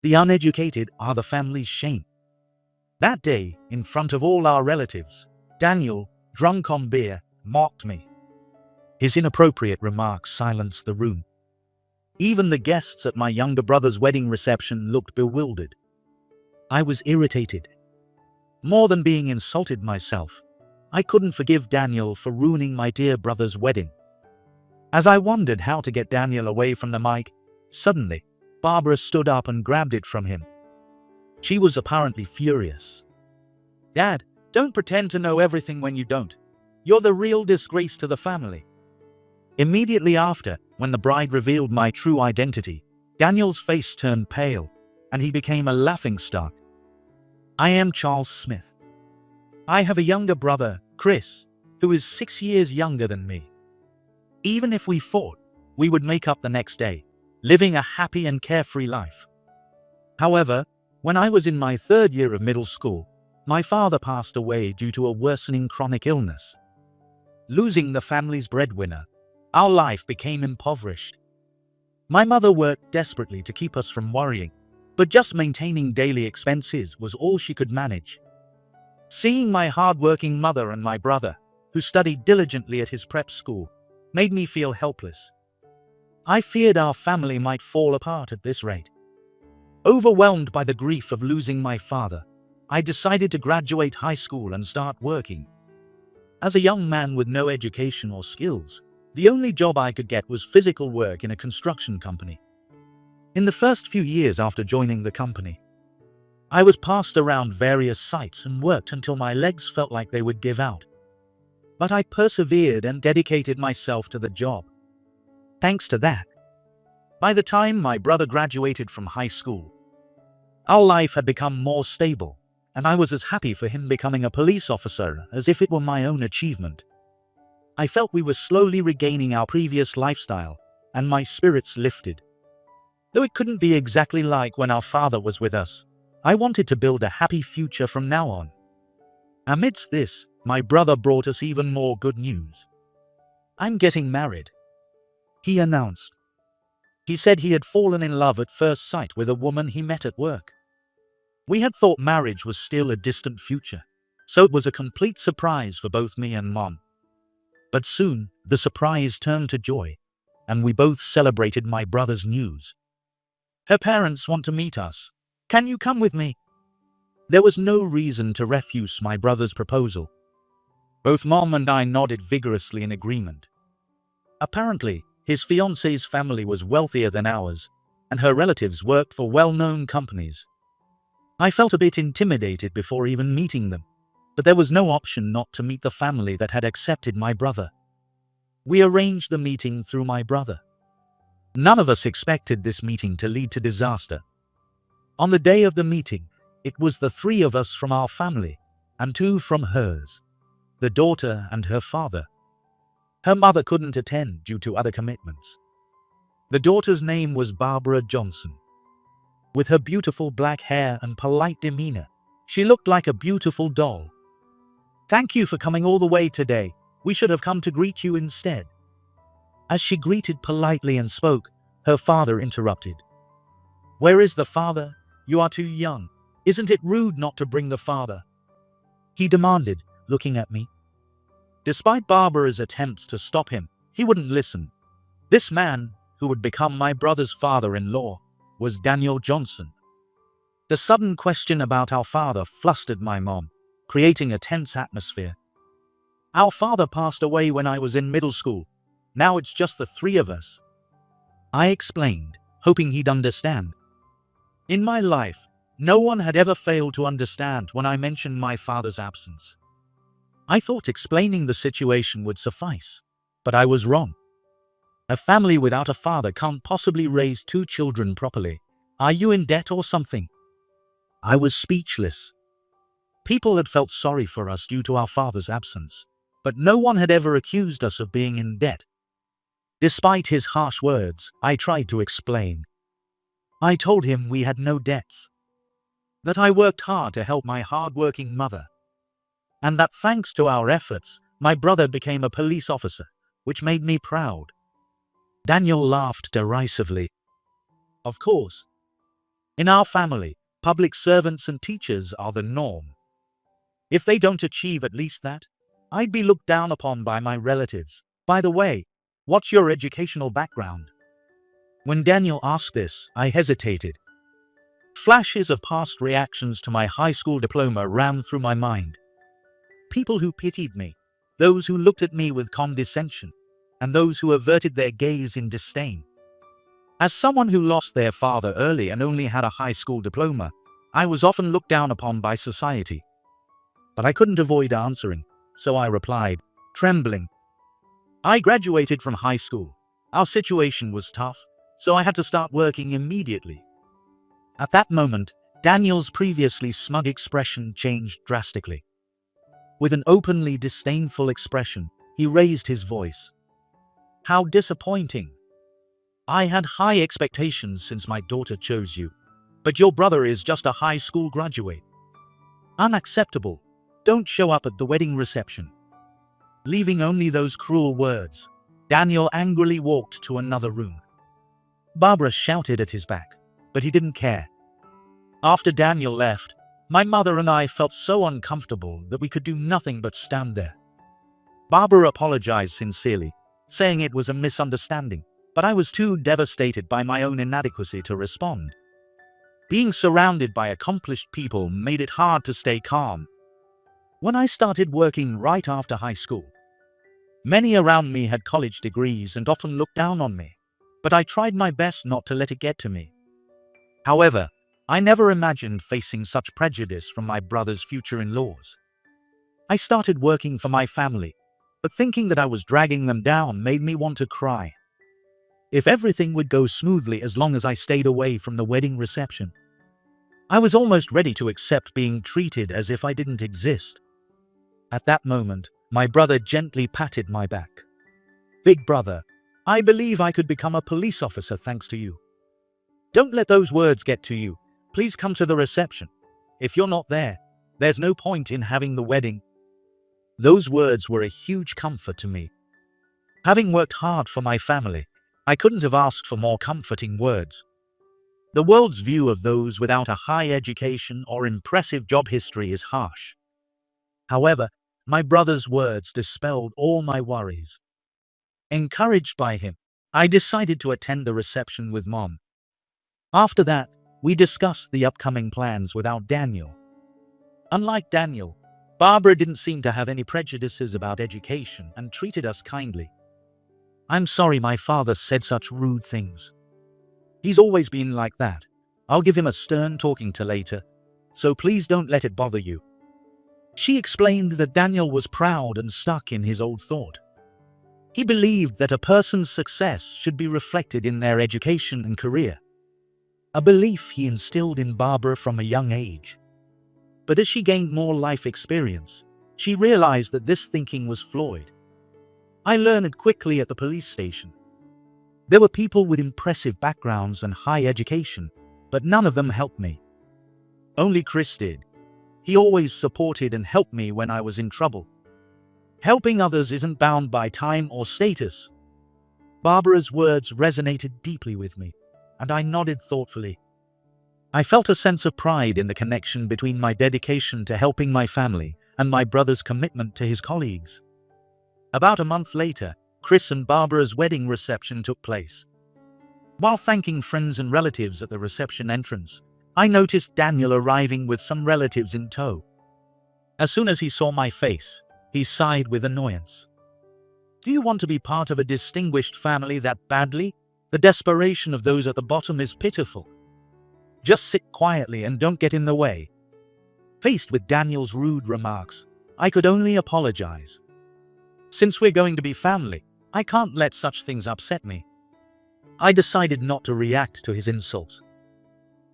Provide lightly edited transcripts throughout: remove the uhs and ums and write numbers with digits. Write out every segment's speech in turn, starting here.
The uneducated are the family's shame. That day, in front of all our relatives, Daniel, drunk on beer, mocked me. His inappropriate remarks silenced the room. Even the guests at my younger brother's wedding reception looked bewildered. I was irritated. More than being insulted myself, I couldn't forgive Daniel for ruining my dear brother's wedding. As I wondered how to get Daniel away from the mic, suddenly, Barbara stood up and grabbed it from him. She was apparently furious. "Dad, don't pretend to know everything when you don't. You're the real disgrace to the family." Immediately after, when the bride revealed my true identity, Daniel's face turned pale, and he became a laughingstock. I am Charles Smith. I have a younger brother, Chris, who is 6 years younger than me. Even if we fought, we would make up the next day, living a happy and carefree life. However, when I was in my 3rd year of middle school, my father passed away due to a worsening chronic illness. Losing the family's breadwinner, our life became impoverished. My mother worked desperately to keep us from worrying, but just maintaining daily expenses was all she could manage. Seeing my hard-working mother and my brother, who studied diligently at his prep school, made me feel helpless. I feared our family might fall apart at this rate. Overwhelmed by the grief of losing my father, I decided to graduate high school and start working. As a young man with no education or skills, the only job I could get was physical work in a construction company. In the first few years after joining the company, I was passed around various sites and worked until my legs felt like they would give out. But I persevered and dedicated myself to the job. Thanks to that, by the time my brother graduated from high school, our life had become more stable, and I was as happy for him becoming a police officer as if it were my own achievement. I felt we were slowly regaining our previous lifestyle, and my spirits lifted. Though it couldn't be exactly like when our father was with us, I wanted to build a happy future from now on. Amidst this, my brother brought us even more good news. "I'm getting married," he announced. He said he had fallen in love at first sight with a woman he met at work. We had thought marriage was still a distant future, so it was a complete surprise for both me and Mom. But soon, the surprise turned to joy, and we both celebrated my brother's news. "Her parents want to meet us. Can you come with me?" There was no reason to refuse my brother's proposal. Both Mom and I nodded vigorously in agreement. Apparently, his fiancée's family was wealthier than ours, and her relatives worked for well-known companies. I felt a bit intimidated before even meeting them, but there was no option not to meet the family that had accepted my brother. We arranged the meeting through my brother. None of us expected this meeting to lead to disaster. On the day of the meeting, it was the 3 of us from our family, and 2 from hers, the daughter and her father. Her mother couldn't attend due to other commitments. The daughter's name was Barbara Johnson. With her beautiful black hair and polite demeanor, she looked like a beautiful doll. "Thank you for coming all the way today. We should have come to greet you instead." As she greeted politely and spoke, her father interrupted. "Where is the father? You are too young. Isn't it rude not to bring the father?" he demanded, looking at me. Despite Barbara's attempts to stop him, he wouldn't listen. This man, who would become my brother's father-in-law, was Daniel Johnson. The sudden question about our father flustered my mom, creating a tense atmosphere. "Our father passed away when I was in middle school. Now it's just the 3 of us," I explained, hoping he'd understand. In my life, no one had ever failed to understand when I mentioned my father's absence. I thought explaining the situation would suffice, but I was wrong. A family without a father can't possibly raise 2 children properly. Are you in debt or something? I was speechless. People had felt sorry for us due to our father's absence, but no one had ever accused us of being in debt. Despite his harsh words, I tried to explain. I told him we had no debts, that I worked hard to help my hard-working mother, and that thanks to our efforts, my brother became a police officer, which made me proud. Daniel laughed derisively. "Of course. In our family, public servants and teachers are the norm. If they don't achieve at least that, I'd be looked down upon by my relatives. By the way, what's your educational background? When Daniel asked this, I hesitated. Flashes of past reactions to my high school diploma ran through my mind. People who pitied me, those who looked at me with condescension, and those who averted their gaze in disdain. As someone who lost their father early and only had a high school diploma, I was often looked down upon by society. But I couldn't avoid answering, so I replied, trembling. I graduated from high school. Our situation was tough, so I had to start working immediately. At that moment, Daniel's previously smug expression changed drastically. With an openly disdainful expression, he raised his voice. How disappointing. I had high expectations since my daughter chose you, but your brother is just a high school graduate. Unacceptable. Don't show up at the wedding reception. Leaving only those cruel words, Daniel angrily walked to another room. Barbara shouted at his back, but he didn't care. After Daniel left, my mother and I felt so uncomfortable that we could do nothing but stand there. Barbara apologized sincerely, saying it was a misunderstanding, but I was too devastated by my own inadequacy to respond. Being surrounded by accomplished people made it hard to stay calm. When I started working right after high school, many around me had college degrees and often looked down on me, but I tried my best not to let it get to me. However, I never imagined facing such prejudice from my brother's future-in-laws. I started working for my family, but thinking that I was dragging them down made me want to cry. If everything would go smoothly as long as I stayed away from the wedding reception, I was almost ready to accept being treated as if I didn't exist. At that moment, my brother gently patted my back. Big brother, I believe I could become a police officer thanks to you. Don't let those words get to you. Please come to the reception. If you're not there, there's no point in having the wedding. Those words were a huge comfort to me. Having worked hard for my family, I couldn't have asked for more comforting words. The world's view of those without a high education or impressive job history is harsh. However, my brother's words dispelled all my worries. Encouraged by him, I decided to attend the reception with Mom. After that, we discussed the upcoming plans without Daniel. Unlike Daniel, Barbara didn't seem to have any prejudices about education and treated us kindly. I'm sorry my father said such rude things. He's always been like that. I'll give him a stern talking to later, so please don't let it bother you. She explained that Daniel was proud and stuck in his old thought. He believed that a person's success should be reflected in their education and career, a belief he instilled in Barbara from a young age. But as she gained more life experience, she realized that this thinking was flawed. I learned it quickly at the police station. There were people with impressive backgrounds and high education, but none of them helped me. Only Chris did. He always supported and helped me when I was in trouble. Helping others isn't bound by time or status. Barbara's words resonated deeply with me, and I nodded thoughtfully. I felt a sense of pride in the connection between my dedication to helping my family and my brother's commitment to his colleagues. About a month later, Chris and Barbara's wedding reception took place. While thanking friends and relatives at the reception entrance, I noticed Daniel arriving with some relatives in tow. As soon as he saw my face, he sighed with annoyance. Do you want to be part of a distinguished family that badly? The desperation of those at the bottom is pitiful. Just sit quietly and don't get in the way. Faced with Daniel's rude remarks, I could only apologize. Since we're going to be family, I can't let such things upset me. I decided not to react to his insults.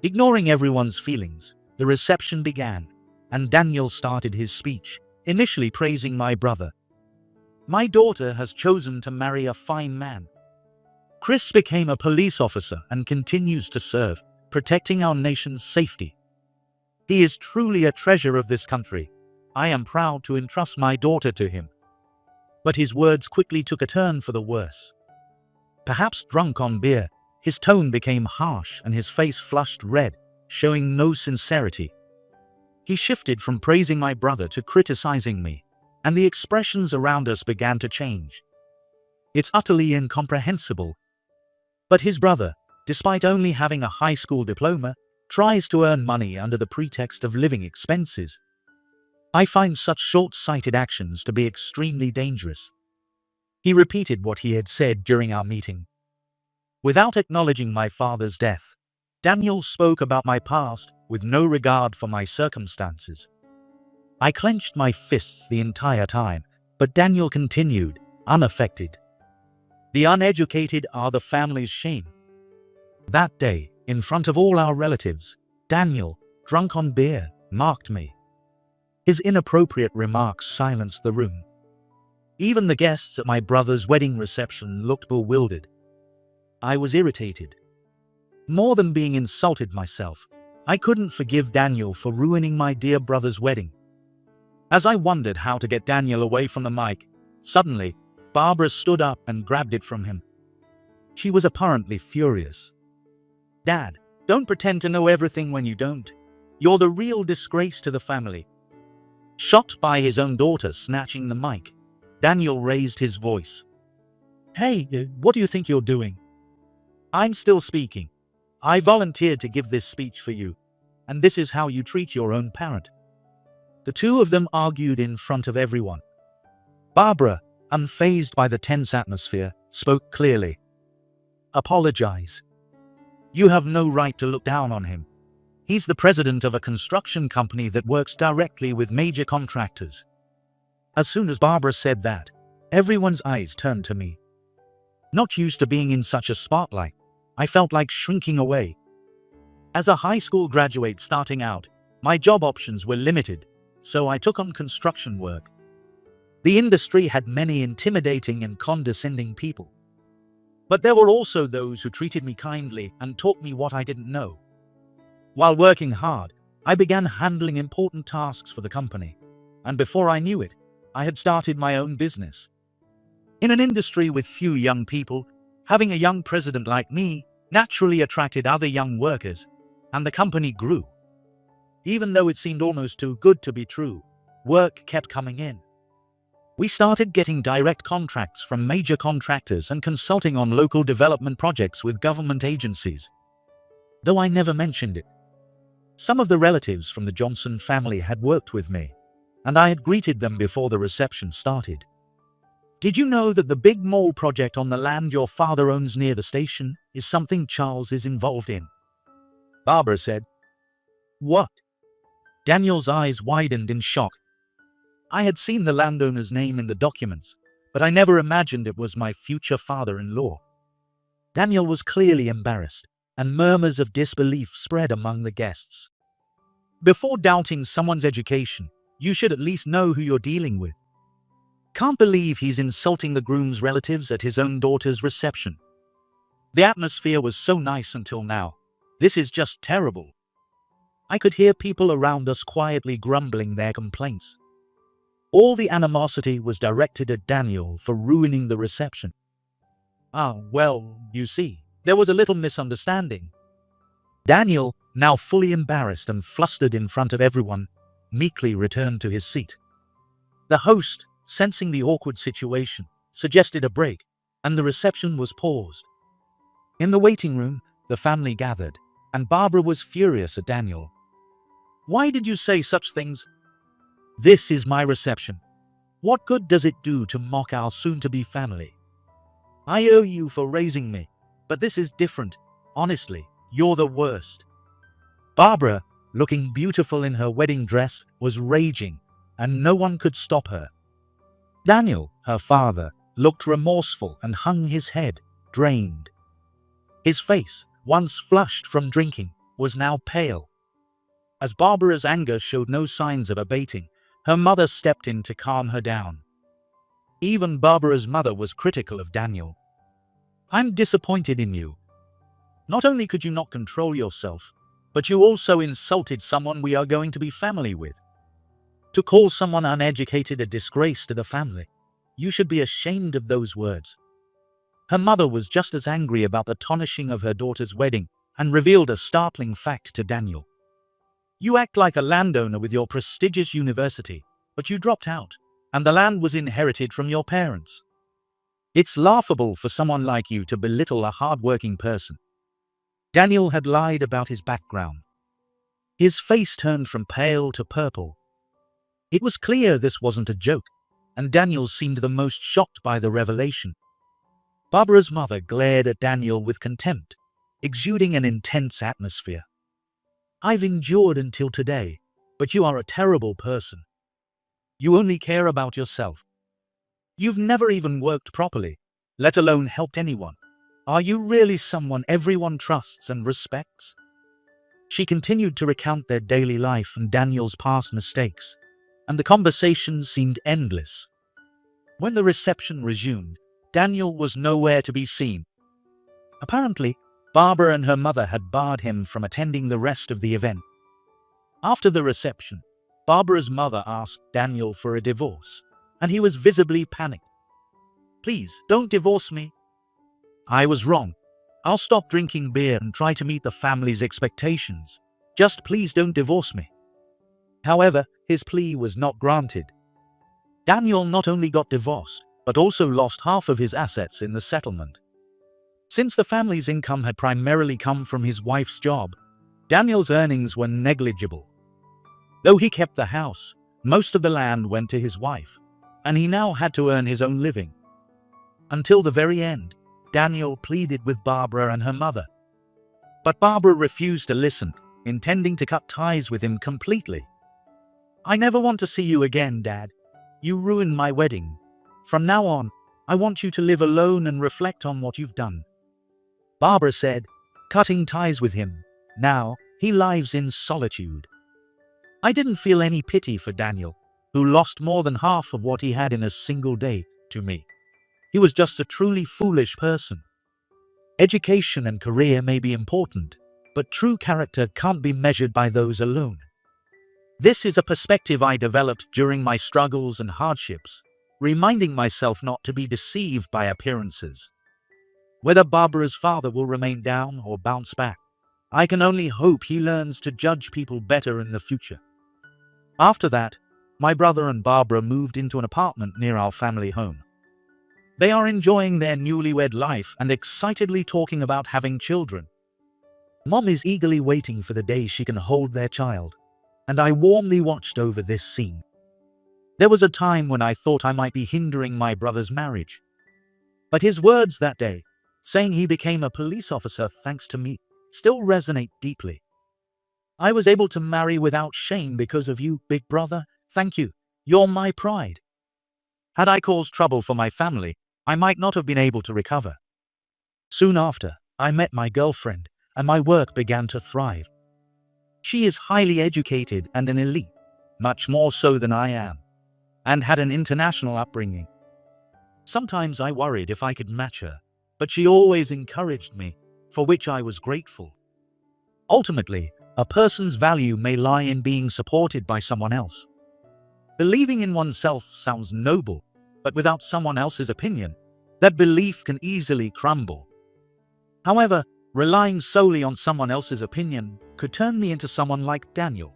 Ignoring everyone's feelings, the reception began, and Daniel started his speech, initially praising my brother. My daughter has chosen to marry a fine man. Chris became a police officer and continues to serve, protecting our nation's safety. He is truly a treasure of this country. I am proud to entrust my daughter to him. But his words quickly took a turn for the worse. Perhaps drunk on beer, his tone became harsh and his face flushed red, showing no sincerity. He shifted from praising my brother to criticizing me, and the expressions around us began to change. It's utterly incomprehensible. But his brother, despite only having a high school diploma, tries to earn money under the pretext of living expenses. I find such short-sighted actions to be extremely dangerous. He repeated what he had said during our meeting. Without acknowledging my father's death, Daniel spoke about my past with no regard for my circumstances. I clenched my fists the entire time, but Daniel continued, unaffected. The uneducated are the family's shame. That day, in front of all our relatives, Daniel, drunk on beer, mocked me. His inappropriate remarks silenced the room. Even the guests at my brother's wedding reception looked bewildered. I was irritated. More than being insulted myself, I couldn't forgive Daniel for ruining my dear brother's wedding. As I wondered how to get Daniel away from the mic, suddenly, Barbara stood up and grabbed it from him. She was apparently furious. "Dad, don't pretend to know everything when you don't. You're the real disgrace to the family." Shocked by his own daughter snatching the mic, Daniel raised his voice. "Hey, what do you think you're doing? I'm still speaking. I volunteered to give this speech for you, and this is how you treat your own parent." The two of them argued in front of everyone. Barbara, unfazed by the tense atmosphere, spoke clearly. "Apologize. You have no right to look down on him. He's the president of a construction company that works directly with major contractors." As soon as Barbara said that, everyone's eyes turned to me. Not used to being in such a spotlight, I felt like shrinking away. As a high school graduate starting out, my job options were limited, so I took on construction work. The industry had many intimidating and condescending people. But there were also those who treated me kindly and taught me what I didn't know. While working hard, I began handling important tasks for the company, and before I knew it, I had started my own business. In an industry with few young people, having a young president like me naturally attracted other young workers, and the company grew. Even though it seemed almost too good to be true, work kept coming in. We started getting direct contracts from major contractors and consulting on local development projects with government agencies. Though I never mentioned it. Some of the relatives from the Johnson family had worked with me, and I had greeted them before the reception started. "Did you know that the big mall project on the land your father owns near the station is something Charles is involved in?" Barbara said. "What?" Daniel's eyes widened in shock. I had seen the landowner's name in the documents, but I never imagined it was my future father-in-law. Daniel was clearly embarrassed, and murmurs of disbelief spread among the guests. Before doubting someone's education, you should at least know who you're dealing with. Can't believe he's insulting the groom's relatives at his own daughter's reception. The atmosphere was so nice until now. This is just terrible. I could hear people around us quietly grumbling their complaints. All the animosity was directed at Daniel for ruining the reception. Well, you see, there was a little misunderstanding. Daniel, now fully embarrassed and flustered in front of everyone, meekly returned to his seat. The host, sensing the awkward situation, suggested a break, and the reception was paused. In the waiting room, the family gathered, and Barbara was furious at Daniel. "Why did you say such things? This is my reception. What good does it do to mock our soon-to-be family? I owe you for raising me, but this is different. Honestly, you're the worst." Barbara, looking beautiful in her wedding dress, was raging, and no one could stop her. Daniel, her father, looked remorseful and hung his head, drained. His face, once flushed from drinking, was now pale. As Barbara's anger showed no signs of abating, her mother stepped in to calm her down. Even Barbara's mother was critical of Daniel. "I'm disappointed in you. Not only could you not control yourself, but you also insulted someone we are going to be family with. To call someone uneducated a disgrace to the family, you should be ashamed of those words." Her mother was just as angry about the tarnishing of her daughter's wedding and revealed a startling fact to Daniel. You act like a landowner with your prestigious university, but you dropped out, and the land was inherited from your parents. It's laughable for someone like you to belittle a hard-working person. Daniel had lied about his background. His face turned from pale to purple. It was clear this wasn't a joke, and Daniel seemed the most shocked by the revelation. Barbara's mother glared at Daniel with contempt, exuding an intense atmosphere. I've endured until today, but you are a terrible person. You only care about yourself. You've never even worked properly, let alone helped anyone. Are you really someone everyone trusts and respects? She continued to recount their daily life and Daniel's past mistakes, and the conversation seemed endless. When the reception resumed, Daniel was nowhere to be seen. Apparently, Barbara and her mother had barred him from attending the rest of the event. After the reception, Barbara's mother asked Daniel for a divorce, and he was visibly panicked. Please, don't divorce me. I was wrong. I'll stop drinking beer and try to meet the family's expectations. Just please don't divorce me. However, his plea was not granted. Daniel not only got divorced, but also lost half of his assets in the settlement. Since the family's income had primarily come from his wife's job, Daniel's earnings were negligible. Though he kept the house, most of the land went to his wife, and he now had to earn his own living. Until the very end, Daniel pleaded with Barbara and her mother. But Barbara refused to listen, intending to cut ties with him completely. I never want to see you again, Dad. You ruined my wedding. From now on, I want you to live alone and reflect on what you've done. Barbara said, cutting ties with him. Now, he lives in solitude. I didn't feel any pity for Daniel, who lost more than half of what he had in a single day to me. He was just a truly foolish person. Education and career may be important, but true character can't be measured by those alone. This is a perspective I developed during my struggles and hardships, reminding myself not to be deceived by appearances. Whether Barbara's father will remain down or bounce back, I can only hope he learns to judge people better in the future. After that, my brother and Barbara moved into an apartment near our family home. They are enjoying their newlywed life and excitedly talking about having children. Mom is eagerly waiting for the day she can hold their child, and I warmly watched over this scene. There was a time when I thought I might be hindering my brother's marriage. But his words that day, saying he became a police officer thanks to me, still resonate deeply. I was able to marry without shame because of you, big brother. Thank you. You're my pride. Had I caused trouble for my family, I might not have been able to recover. Soon after, I met my girlfriend, and my work began to thrive. She is highly educated and an elite, much more so than I am, and had an international upbringing. Sometimes I worried if I could match her, but she always encouraged me, for which I was grateful. Ultimately, a person's value may lie in being supported by someone else. Believing in oneself sounds noble, but without someone else's opinion, that belief can easily crumble. However, relying solely on someone else's opinion could turn me into someone like Daniel.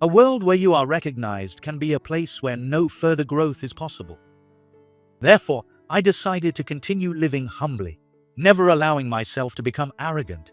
A world where you are recognized can be a place where no further growth is possible. Therefore, I decided to continue living humbly, never allowing myself to become arrogant